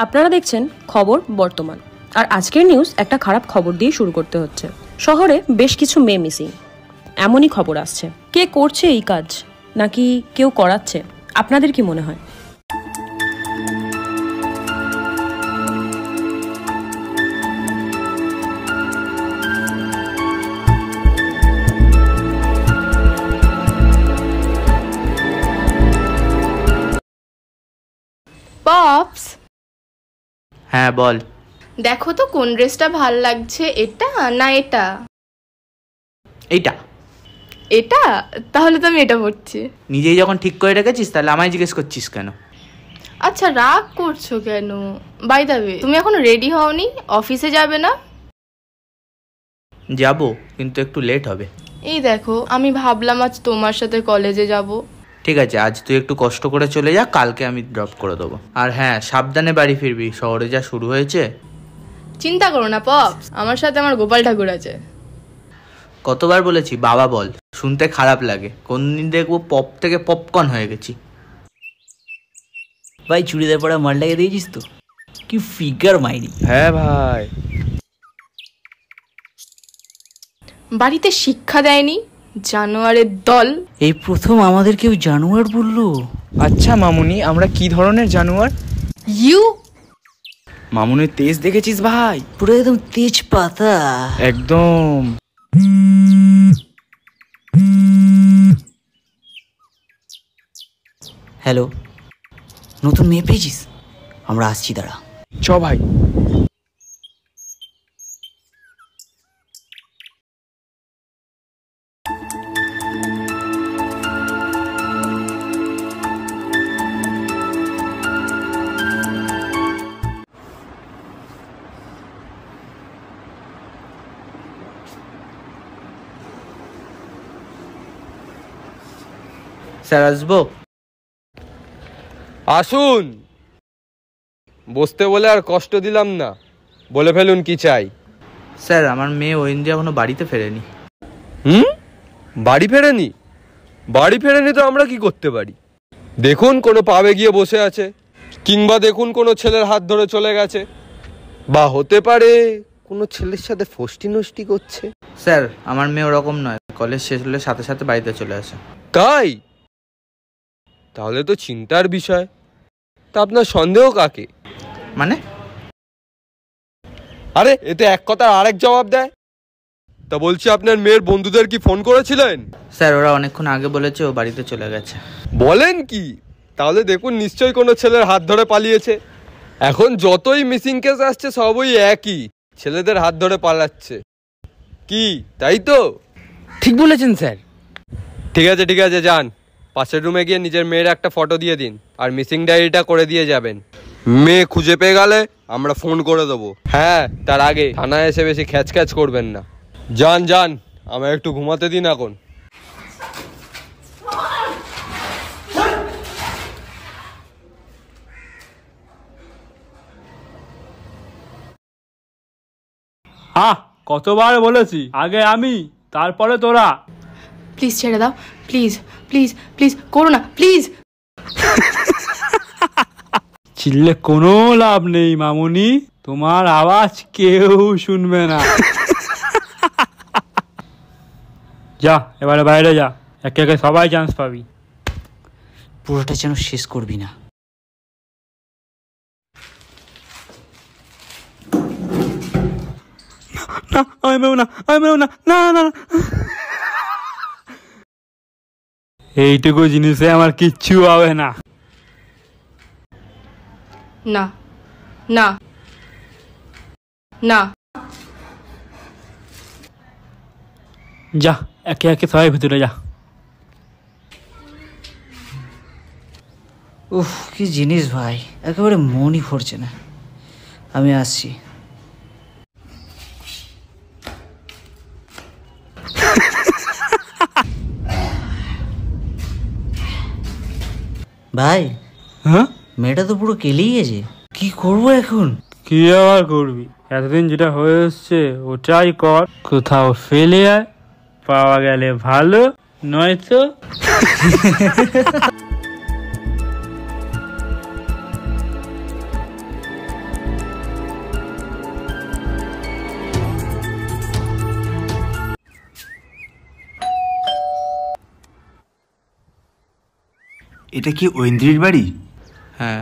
আপনারা দেখছেন খবর বর্তমান। আর আজকের নিউজ একটা খারাপ খবর দিয়ে শুরু করতে হচ্ছে। শহরে বেশ কিছু মেয়ে মিসিং, এমনই খবর আসছে। কে করছে এই কাজ, নাকি কেউ করাচ্ছে? আপনাদের কি মনে হয়? পপস, হ্যাঁ বল। দেখো তো কোন ড্রেসটা ভাল লাগছে, এটা না এটা? এইটা। এটা? তাহলে তো আমি এটা পরছি। নিজেই যখন ঠিক করে রেখেছিস তাহলে আমায় জিজ্ঞেস করছিস কেন? আচ্ছা, রাগ করছো কেন? বাই দ্য ওয়ে, তুমি এখনো রেডি হওনি? অফিসে যাবে না? যাবো, কিন্তু একটু লেট হবে। এই দেখো, আমি ভাবলাম আজ তোমার সাথে কলেজে যাব। ঠিক আছে, আজ তুই একটু কষ্ট করে চলে যা, কালকে আমি ড্রপ করে দেবো। আর হ্যাঁ, সাবধানে বাড়ি ফিরবি, শহরে যা শুরু হয়েছে। চিন্তা করো না পপস, আমার সাথে আমার গোপাল ঠাকুর আছে। কতবার বলেছি বাবা বল, শুনতে খারাপ লাগে। কোনদিন দেখবো পপ থেকে পপকর্ন হয়ে গেছি। ভাই চুড়িদার পরা মালটাকে দিয়েছিস তো? কি ফিগার মাইরি! হ্যাঁ ভাই। বাড়িতে শিক্ষা দেয়নি, জানোয়ারের দল। এই প্রথম আমাদের কেউ জানোয়ার বললো। আচ্ছা মামুনি, আমরা কি ধরনের জানোয়ার? ইউ মামুনির তেজ দেখেছিস ভাই? পুরো একদম তেজ পাতা একদম। হ্যালো, নতুন মেয়ে পেয়েছিস? আমরা আসছি, দাঁড়া। চ ভাই। স্যার আসবো? আসুন। বসতে বলে আর কষ্ট দিলাম না, বলে ফেলুন কি চাই। স্যার, আমার মেয়ে ঐন্দ্রিয়া এখনো বাড়িতে ফেরেনি। বাড়ি ফেরেনি? বাড়ি ফেরেনি তো আমরা কি করতে পারি? দেখুন কোনো পাবে গিয়ে বসে আছে, কিংবা দেখুন কোনো ছেলের হাত ধরে চলে গেছে, বা হতে পারে কোনো ছেলের সাথে ফষ্টি নষ্টি করছে। স্যার, আমার মেয়ে ওরকম নয়, কলেজ শেষ হলে সাথে সাথে বাড়িতে চলে আসে। তাই? তাহলে তো চিন্তার বিষয়। তা আপনার সন্দেহ কাকে? মানে? আরে এতে এক কথার আরেক জবাব দেয়। তা বলছি, আপনার মেয়ের বন্ধুদের কি ফোন করেছিলেন? স্যার, ওরা অনেকক্ষণ আগে বলেছে ও বাড়িতে চলে গেছে। বলেন কি? তাহলে দেখুন নিশ্চয়ই কোনো ছেলের হাত ধরে পালিয়েছে। এখন যতই মিসিং কেস আসছে সবই একই, ছেলেদের হাত ধরে পালাচ্ছে। কি তাই তো? ঠিক বলেছেন স্যার। ঠিক আছে ঠিক আছে, যান পাশের রুমে গিয়ে নিজের মেয়ের একটা ফটো দিয়ে দিন, আর মিসিং ডায়েরিটা করে দিয়ে যাবেন। মেয়ে খুঁজে পেয়ে গেলে আমরা ফোন করে দেবো। হ্যাঁ, তার আগে থানায় এসে বেশি খ্যাচ খ্যাচ করবেন না। যান যান, আমায় একটু ঘুমাতে দিন এখন। কতবার বলেছি, আগে আমি, তারপরে তোরা। প্লিজ ছেড়ে দাও, প্লিজ প্লিজ প্লিজ করো না, প্লিজ। চিল্লে কোনো লাভ নেই মামুনি, তোমার আওয়াজ কেউ শুনবে না। যা, এবারে বাইরে যা, একে একে সবাই চান্স পাবি। পুরোটা যেন শেষ করবি না। না, আমি বেরোবো না, আমি বেরোবো না, না না না। এইটুকু জিনিসে আমার কিচ্ছু হবে না। না না না। যা, একে একে সবাই ভিতরে যা। উফ, কি জিনিস ভাই, একেবারে মনই ভরছে না। আমি আসছি। ভাই, হ্যাঁ, মেয়েটা তো পুরো কেলেই গেছে। কি করবো এখন? কি আবার করবি? এতদিন যেটা হয়ে এসছে ওটাই কর। কোথাও ফেলে আয়, পাওয়া গেলে ভালো, নয়তো এটা কি ঐন্দ্রির বাড়ি? হ্যাঁ।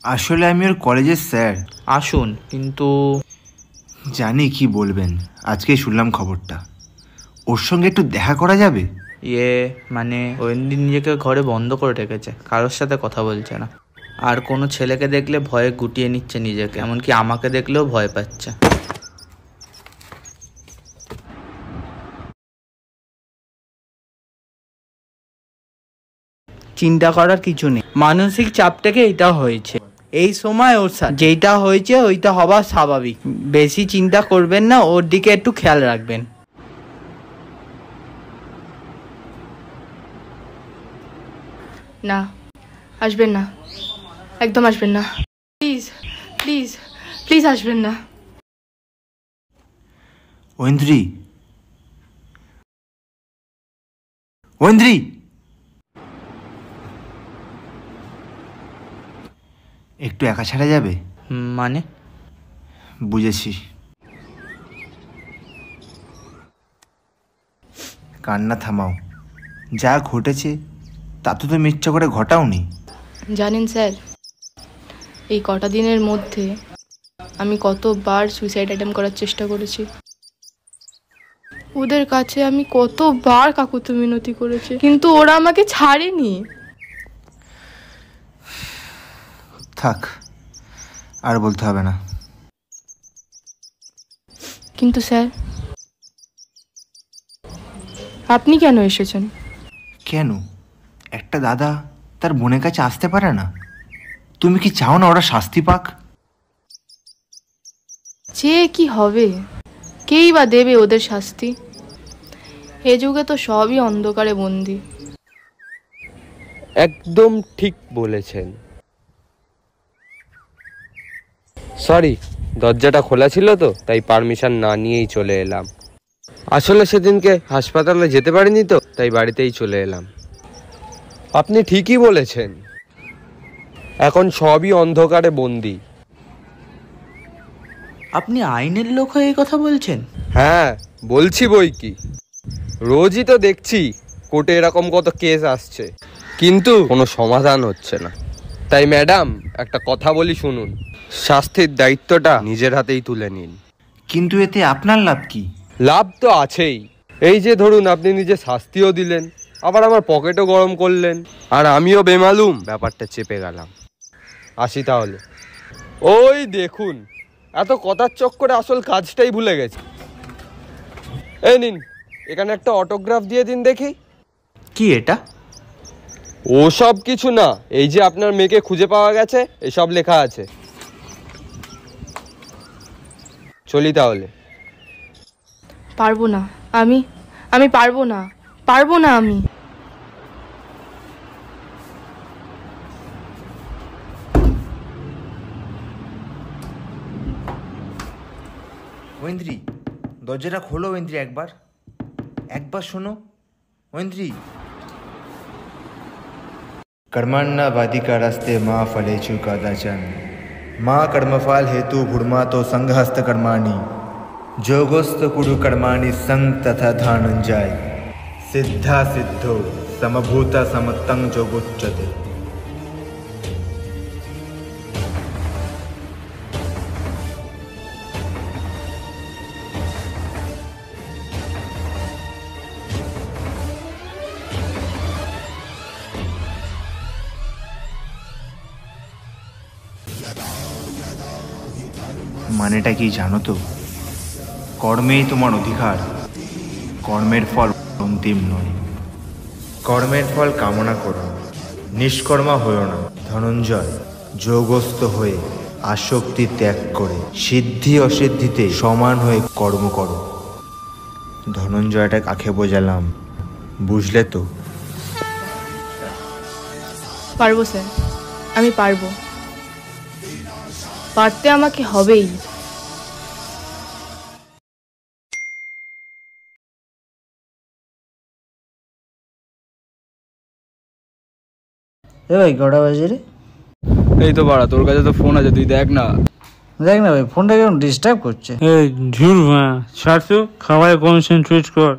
আসলে আমি ওর কলেজের স্যার। আসুন, কিন্তু জানি কি বলবেন, আজকেই শুনলাম খবরটা। ওর সঙ্গে একটু দেখা করা যাবে? মানে ঐন্দ্রি নিজেকে ঘরে বন্ধ করে রেখেছে, কারোর সাথে কথা বলছে না। আর কোনো ছেলেকে দেখলে ভয়ে গুটিয়ে নিচ্ছে নিজেকে, এমনকি আমাকে দেখলেও ভয় পাচ্ছে। চিন্তা করার কিছু নেই, মানসিক চাপ থেকে এটা হয়েছে। এই সময় ওর সাথে যেটা হয়েছে ওইটা হওয়া স্বাভাবিক। বেশি চিন্তা করবেন না, ওর দিকে একটু খেয়াল রাখবেন। না, আসবেন না, একদম আসবেন না, প্লিজ প্লিজ প্লিজ আসবেন না। ঐন্দ্রি, ঐন্দ্রি, একটু একা ছাড়া যাবে? মানে? বুঝেছি। কান্না থামাও। যা ঘটেছে তা তো তুমি ইচ্ছা করে ঘটাওনি। জানেন স্যার, এই কটা দিনের মধ্যে আমি কতবার সুইসাইড অ্যাটেম্প করার চেষ্টা করেছি। ওদের কাছে আমি কতবার কাকুতি মিনতি করেছি, কিন্তু ওরা আমাকে ছাড়েনি। থাক, আর বলতে হবে না। কিন্তু স্যার, আপনি কেন এসেছেন? কেন? একটা দাদা তার বোনের কাছে আসতে পারে না? তুমি কি চাও না ওরা শাস্তি পাক? চেয়ে কি হবে? কেই বা দেবে ওদের শাস্তি? এ যুগে তো সবই অন্ধকারে বন্দী। একদম ঠিক বলেছেন। সরি, দরজাটা খোলা ছিল তো, তাই পারমিশন না নিয়েই চলে এলাম। আসলে সেদিনকে হাসপাতালে যেতে পারিনি তো, তাই বাড়িতেই চলে এলাম। আপনি ঠিকই বলেছেন, এখন সবই অন্ধকারে বন্দী। আপনি আইনের লোক হয়ে এই কথা বলছেন? হ্যাঁ, বলছি বই কি। রোজই তো দেখছি কোর্টে এরকম কত কেস আসছে, কিন্তু কোনো সমাধান হচ্ছে না। তাই ম্যাডাম, একটা কথা বলি শুনুন, শাস্তির দায়িত্বটা নিজের হাতেই তুলে নিন। কিন্তু এতে আপনার লাভ কি? লাভ তো আছেই। এই যে ধরুন, আপনি নিজে শাস্তিও দিলেন, আবার আমার পকেটও গরম করলেন, আর আমিও বেমালুম ব্যাপারটা চেপে গেলাম। আসি তাহলে। ওই দেখুন, এত কথার চক্করে আসল কাজটাই ভুলে গেছি। এই নিন, এখানে একটা অটোগ্রাফ দিয়ে দিন দেখি। কি এটা? ও সব কিছু না, এই যে আপনার মেয়েকে খুঁজে পাওয়া গেছে, এসব লেখা আছে। চলি তাহলে। পারবো না, আমি পারবো না, আমি। ঐন্দ্রি, দরজাটা খোলো। ঐন্দ্রি, একবার শোনো। ঐন্দ্রি। कर्मण्य वादिका रास्ते माँ फलेचु कदाचन माँ कर्मफल हेतु भूर्मा तो संघहस्त कर्माणि जोगोस्त कुरु कर्माणि संग तथा धनंजय सिद्धा सिद्धो समभूता समत्तं जोगोच्यते। মানেটা কি জানো তো? কর্মেই তোমার অধিকার, কর্মের ফল অন্তিম নয়। কর্মের ফল কামনা করো, নিষ্কর্মা হইও না। ধনঞ্জয়, যোগস্থ হয়ে আসক্তি ত্যাগ করে সিদ্ধি অসিদ্ধিতে সমান হয়ে কর্ম করো। ধনঞ্জয়টা কাকে বোঝালাম, বুঝলে তো? পারবো স্যার, আমি পারবো। পারতে আমাকে হবেই। এ ভাই, কটা বাজে রে? এই তো বাড়া, তোর কাছে তো ফোন আছে, তুই দেখ না। দেখ না ভাই, ফোনটা কেমন ডিস্টার্ব করছে। এই ঝুর ছাড়ছো, খাবারে কনসেন্ট্রেট কর।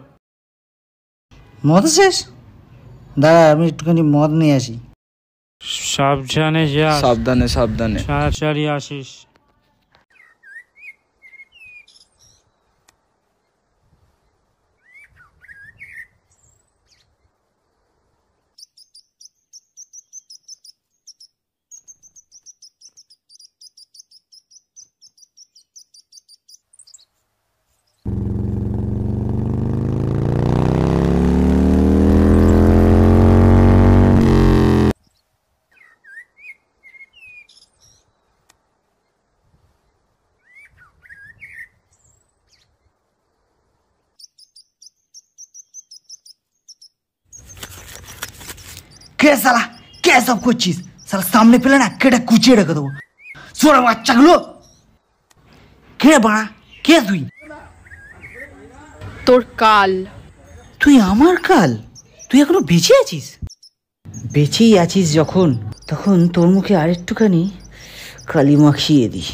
মদ শেষ? দাঁড়া, আমি একটুখানি মদ নিয়ে আসি। সাবধানে যা, সাবধানে সাবধানে। তাড়াতাড়ি আসিস। কে সালা, কে সব করছিস? সালা সামনে পেলে না কেটে কুচিয়ে রেখে দেবো। সোরা বাচ্চাগুলো, কে বাড়া, কে তুই? তোর কাল। তুই আমার কাল? তুই এখনো বেঁচে আছিস? বেঁচেই আছিস যখন, তখন তোর মুখে আরেকটুখানি কালি মাখিয়ে দিই।